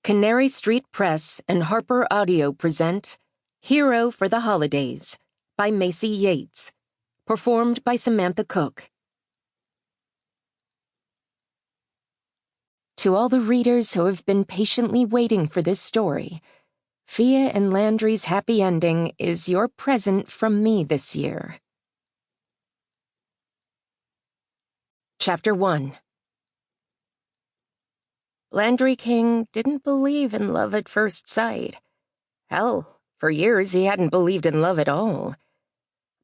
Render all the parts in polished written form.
Canary Street Press and HarperAudio present Hero for the Holidays by Maisey Yates, performed by Samantha Cook. To all the readers who have been patiently waiting for this story, Fia and Landry's happy ending is your present from me this year. Chapter 1. Landry King didn't believe in love at first sight. Hell, for years he hadn't believed in love at all.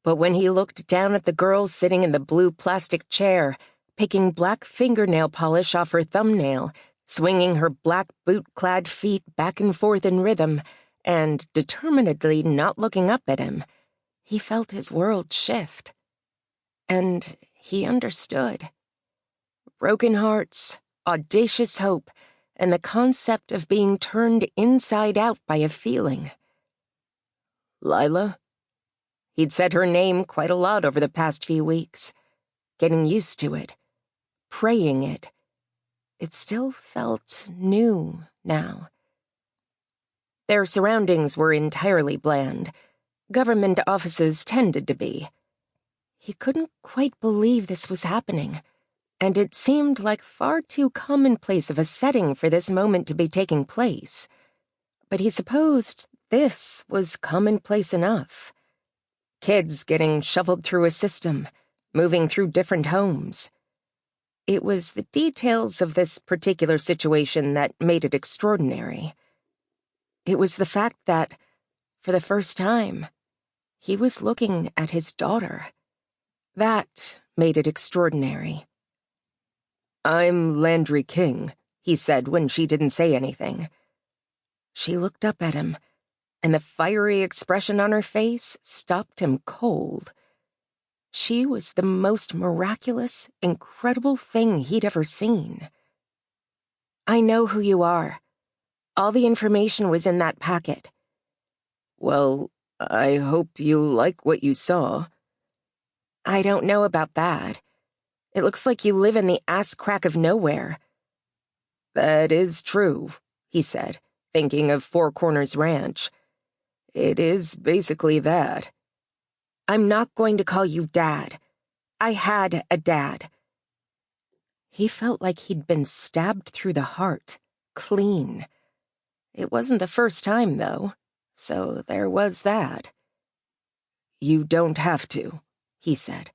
But when he looked down at the girl sitting in the blue plastic chair, picking black fingernail polish off her thumbnail, swinging her black boot-clad feet back and forth in rhythm, and determinedly not looking up at him, he felt his world shift. And he understood. Broken hearts, audacious hope, and the concept of being turned inside out by a feeling. Lila? He'd said her name quite a lot over the past few weeks, getting used to it, praying it. It still felt new now. Their surroundings were entirely bland. Government offices tended to be. He couldn't quite believe this was happening, and it seemed like far too commonplace of a setting for this moment to be taking place. But he supposed this was commonplace enough. Kids getting shoveled through a system, moving through different homes. It was the details of this particular situation that made it extraordinary. It was the fact that, for the first time, he was looking at his daughter. That made it extraordinary. "I'm Landry King," he said when she didn't say anything. She looked up at him, and the fiery expression on her face stopped him cold. She was the most miraculous, incredible thing he'd ever seen. "I know who you are. All the information was in that packet." "Well, I hope you like what you saw." "I don't know about that. It looks like you live in the ass crack of nowhere." "That is true," he said, thinking of Four Corners Ranch. "It is basically that." "I'm not going to call you Dad. I had a dad." He felt like he'd been stabbed through the heart, clean. It wasn't the first time, though, so there was that. "You don't have to," he said.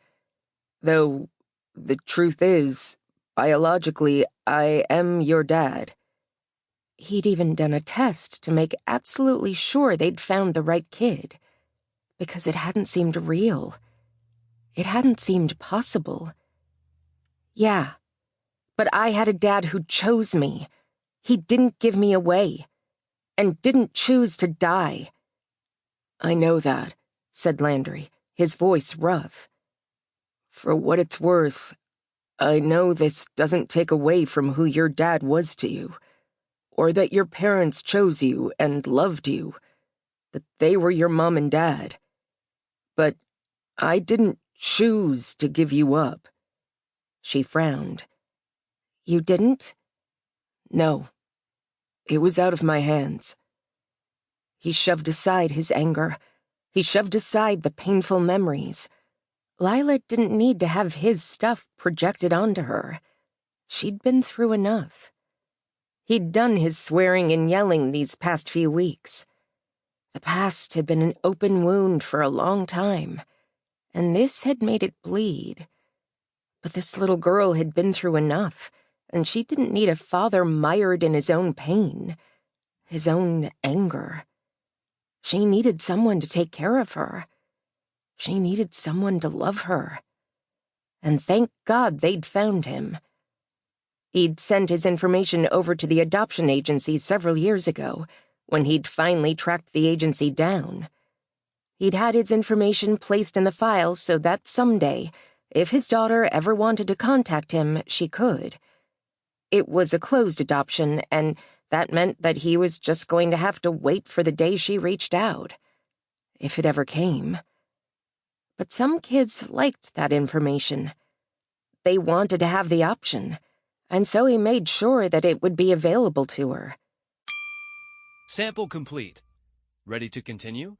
"Though, the truth is, biologically, I am your dad." He'd even done a test to make absolutely sure they'd found the right kid, because it hadn't seemed real. It hadn't seemed possible. "Yeah, but I had a dad who chose me. He didn't give me away, and didn't choose to die." "I know that," said Landry, his voice rough. "For what it's worth, I know this doesn't take away from who your dad was to you, or that your parents chose you and loved you, that they were your mom and dad. But I didn't choose to give you up." She frowned. "You didn't?" "No. It was out of my hands." He shoved aside his anger. He shoved aside the painful memories. Lila didn't need to have his stuff projected onto her. She'd been through enough. He'd done his swearing and yelling these past few weeks. The past had been an open wound for a long time, and this had made it bleed. But this little girl had been through enough, and she didn't need a father mired in his own pain, his own anger. She needed someone to take care of her. She needed someone to love her. And thank God they'd found him. He'd sent his information over to the adoption agency several years ago, when he'd finally tracked the agency down. He'd had his information placed in the files so that someday, if his daughter ever wanted to contact him, she could. It was a closed adoption, and that meant that he was just going to have to wait for the day she reached out, if it ever came. But some kids liked that information. They wanted to have the option, and so he made sure that it would be available to her. Sample complete. Ready to continue?